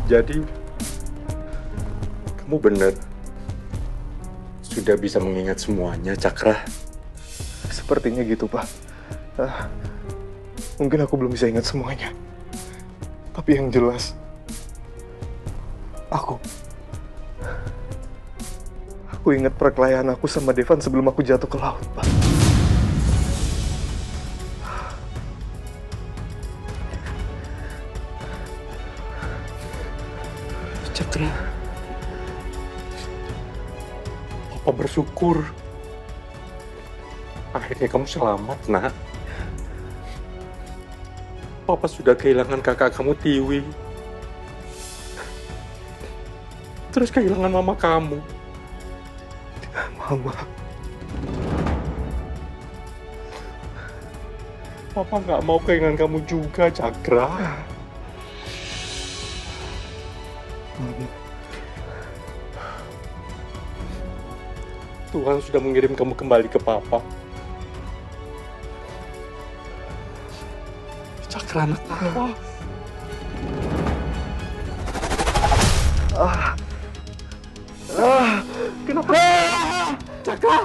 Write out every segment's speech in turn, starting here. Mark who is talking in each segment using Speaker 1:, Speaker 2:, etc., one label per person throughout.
Speaker 1: Jadi, kamu benar sudah bisa mengingat semuanya, Cakra?
Speaker 2: Sepertinya gitu, Pak. Mungkin aku belum bisa ingat semuanya. Tapi yang jelas, aku ingat perkelahian aku sama Devan sebelum aku jatuh ke laut, Pak.
Speaker 1: Cakra, Papa bersyukur. Akhirnya kamu selamat, nak. Papa sudah kehilangan kakak kamu, Tiwi. Terus kehilangan mama kamu.
Speaker 2: Mama.
Speaker 1: Papa nggak mau kehilangan kamu juga, Cakra.
Speaker 2: Mama.
Speaker 1: Tuhan sudah mengirim kamu kembali ke Papa. Cakra, anak Papa. Kenapa? Cakra!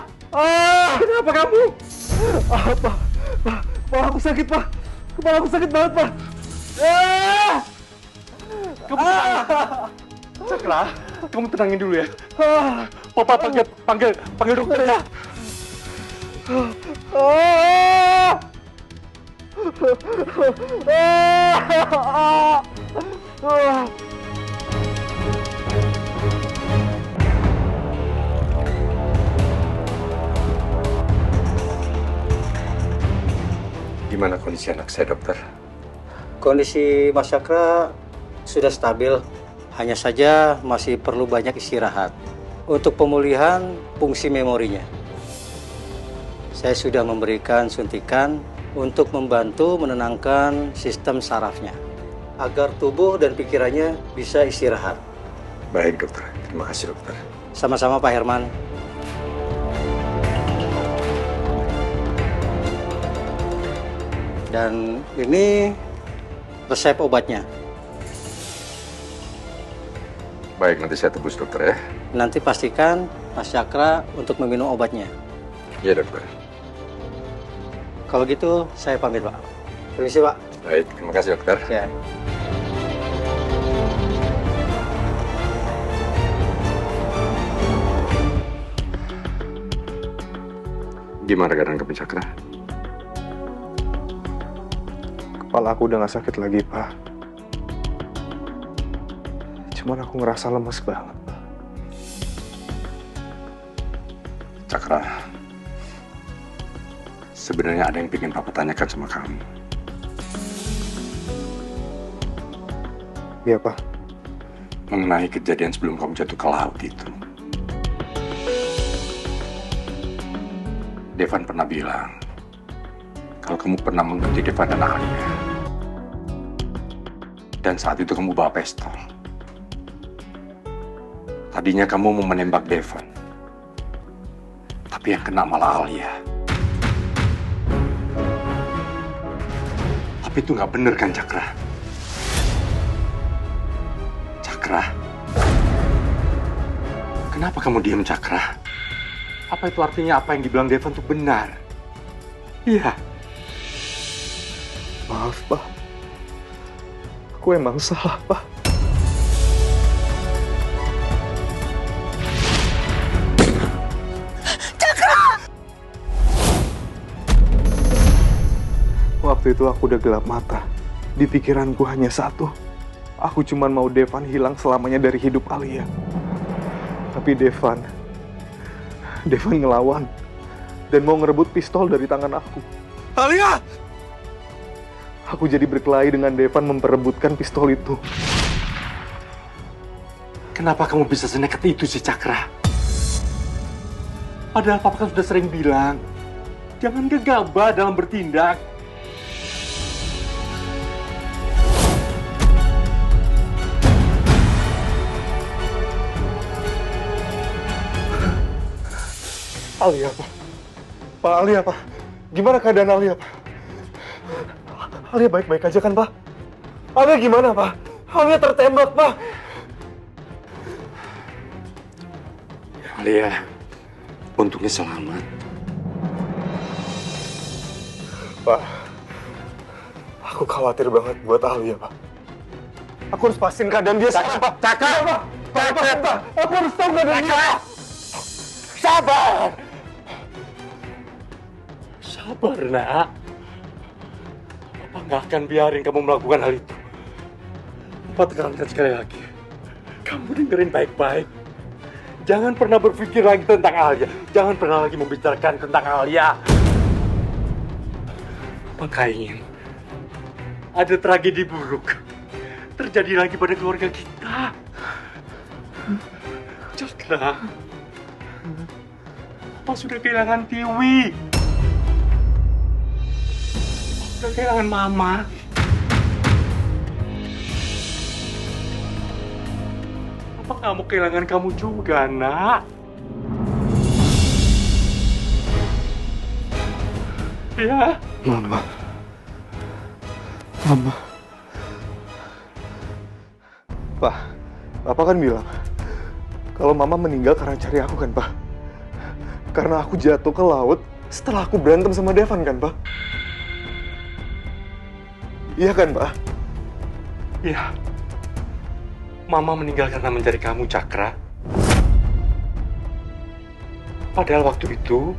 Speaker 1: Kenapa kamu?
Speaker 2: Pak, kepala aku sakit, Pak. Kepala aku sakit banget, Pak.
Speaker 1: Kamu tenang. Cakra, kamu tenangin dulu ya. Papa panggil dokter ya. Gimana kondisi anak saya, dokter?
Speaker 3: Kondisi Mas Cakra sudah stabil, hanya saja masih perlu banyak istirahat untuk pemulihan fungsi memorinya. Saya sudah memberikan suntikan untuk membantu menenangkan sistem sarafnya agar tubuh dan pikirannya bisa istirahat.
Speaker 1: Baik, dokter. Terima kasih, dokter.
Speaker 3: Sama-sama, Pak Herman. Dan ini resep obatnya.
Speaker 1: Baik, nanti saya tebus, dokter ya.
Speaker 3: Nanti pastikan Mas Cakra untuk meminum obatnya.
Speaker 1: Iya, dokter.
Speaker 3: Kalau gitu, saya pamit, Pak. Permisi, Pak.
Speaker 1: Baik, terima kasih, dokter.
Speaker 3: Ya.
Speaker 1: Gimana keadaan kamu, Cakra?
Speaker 2: Kepala aku udah gak sakit lagi, Pak. Cuman aku ngerasa lemes banget, Pak.
Speaker 1: Cakra, sebenarnya ada yang ingin Papa tanyakan sama kamu.
Speaker 2: Iya, Pak.
Speaker 1: Mengenai kejadian sebelum kamu jatuh ke laut itu. Devan pernah bilang kalau kamu pernah mengikuti Devan dan Alia. Dan saat itu kamu bawa pistol. Tadinya kamu mau menembak Devan. Tapi yang kena malah Alia. Tapi itu nggak bener kan, Cakra? Cakra? Kenapa kamu diam, Cakra? Apa itu artinya apa yang dibilang Devan itu benar? Iya.
Speaker 2: Maaf, Pak. Aku emang salah, Pak. Waktu itu aku udah gelap mata. Di pikiranku hanya satu. Aku cuma mau Devan hilang selamanya dari hidup Alia. Tapi Devan ngelawan dan mau ngerebut pistol dari tangan aku.
Speaker 1: Alia!
Speaker 2: Aku jadi berkelahi dengan Devan memperebutkan pistol itu.
Speaker 1: Kenapa kamu bisa senekat itu sih, Cakra? Padahal Papa kan sudah sering bilang, jangan gegabah dalam bertindak.
Speaker 2: Alia, Pak. Pak, Alia, Pak. Gimana keadaan Alia, Pak? Alia baik-baik aja kan, Pak? Alia gimana, Pak? Alia tertembak, Pak.
Speaker 1: Alia, untungnya selamat.
Speaker 2: Pak, aku khawatir banget buat Alia, Pak. Aku harus pastiin keadaan dia sekarang, Pak.
Speaker 1: Cakra!
Speaker 2: Pak, aku harus tahu keadaan dia.
Speaker 1: Sabar! Sabar, nak. Papa nggak akan biarin kamu melakukan hal itu. Papa tekankan sekali lagi. Kamu dengerin baik-baik. Jangan pernah berpikir lagi tentang Alia. Jangan pernah lagi membicarakan tentang Alia. Papa ingin ada tragedi buruk terjadi lagi pada keluarga kita. Cakra, Papa sudah kehilangan Tiwi. Sudah kehilangan Mama. Papa nggak mau kehilangan kamu juga, nak. Ya.
Speaker 2: Mama. Pak, Papa kan bilang kalau Mama meninggal karena cari aku kan, Pak? Karena aku jatuh ke laut setelah aku berantem sama Devan kan, Pak? Iya kan, Pak?
Speaker 1: Iya. Mama meninggal karena mencari kamu, Cakra. Padahal waktu itu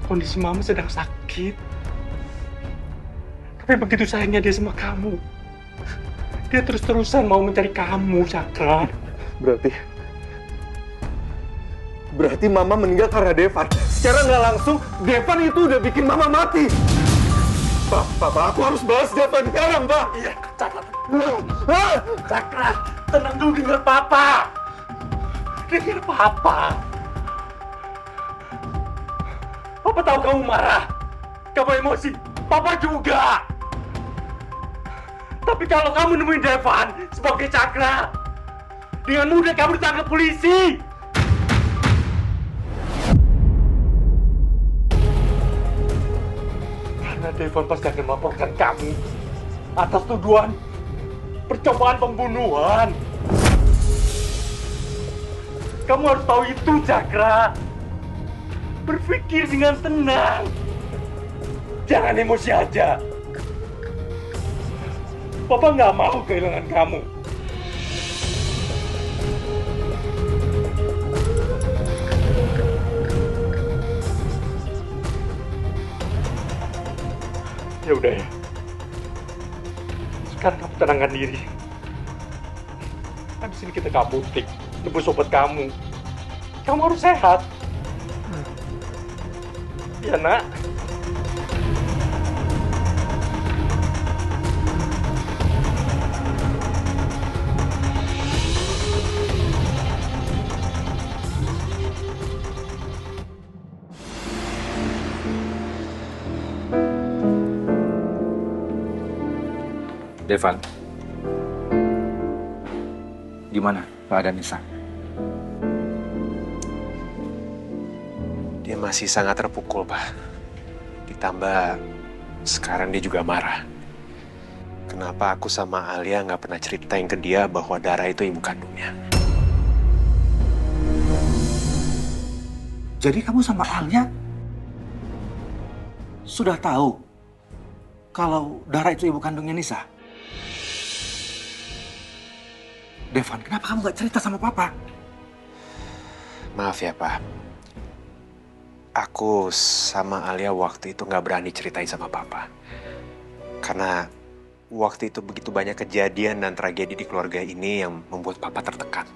Speaker 1: kondisi Mama sedang sakit. Tapi begitu sayangnya dia sama kamu, dia terus-terusan mau mencari kamu, Cakra.
Speaker 2: Berarti Mama meninggal karena Devan. Secara nggak langsung, Devan itu udah bikin Mama mati. Pak, aku harus balas Devan sekarang, Pak.
Speaker 1: Iya, Cakra. Cakra, tenang dulu, dengar Papa. Dengar Papa. Papa tahu kamu marah, kamu emosi. Papa juga. Tapi kalau kamu nemuin Devan sebagai Cakra, dengan mudah kamu ditangkap polisi. Karena Devan pasti akan melaporkan kamu atas tuduhan percobaan pembunuhan. Kamu harus tahu itu, Cakra. Berpikir dengan tenang. Jangan emosi aja. Papa nggak mau kehilangan kamu. Ya udah ya. Sekarang kamu tenangkan diri. Habis ini kita ke apotek, nebus obat kamu. Kamu harus sehat. Ya, nak.
Speaker 4: Devan, gimana keadaan Nisa?
Speaker 5: Dia masih sangat terpukul, Pak. Ditambah sekarang dia juga marah. Kenapa aku sama Alia nggak pernah ceritain ke dia bahwa Dara itu ibu kandungnya?
Speaker 4: Jadi kamu sama Alia sudah tahu kalau Dara itu ibu kandungnya Nisa? Devan, kenapa kamu gak cerita sama Papa?
Speaker 5: Maaf ya, Pak. Aku sama Alia waktu itu nggak berani ceritain sama Papa. Karena waktu itu begitu banyak kejadian dan tragedi di keluarga ini yang membuat Papa tertekan.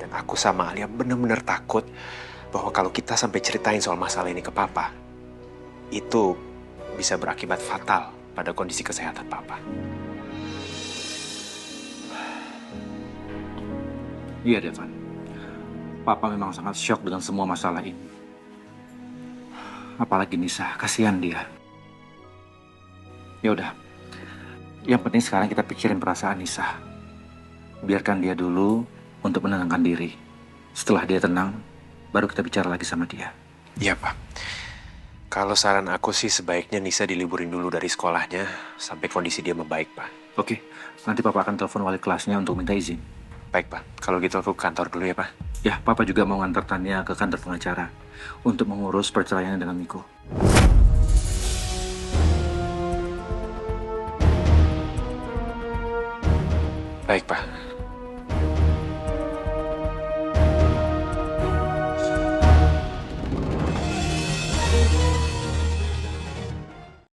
Speaker 5: Dan aku sama Alia benar-benar takut bahwa kalau kita sampai ceritain soal masalah ini ke Papa, itu bisa berakibat fatal pada kondisi kesehatan Papa.
Speaker 4: Iya, Devan. Papa memang sangat syok dengan semua masalah ini. Apalagi Nisa, kasihan dia. Ya udah. Yang penting sekarang kita pikirin perasaan Nisa. Biarkan dia dulu untuk menenangkan diri. Setelah dia tenang, baru kita bicara lagi sama dia.
Speaker 5: Iya, Pak. Kalau saran aku sih sebaiknya Nisa diliburin dulu dari sekolahnya sampai kondisi dia membaik, Pak.
Speaker 4: Oke, nanti Papa akan telepon wali kelasnya untuk minta izin.
Speaker 5: Baik, Pak. Kalau gitu aku ke kantor dulu ya, Pak.
Speaker 4: Ya, Papa juga mau ngantar Tania ke kantor pengacara untuk mengurus perceraiannya dengan Miko.
Speaker 5: Baik, Pak.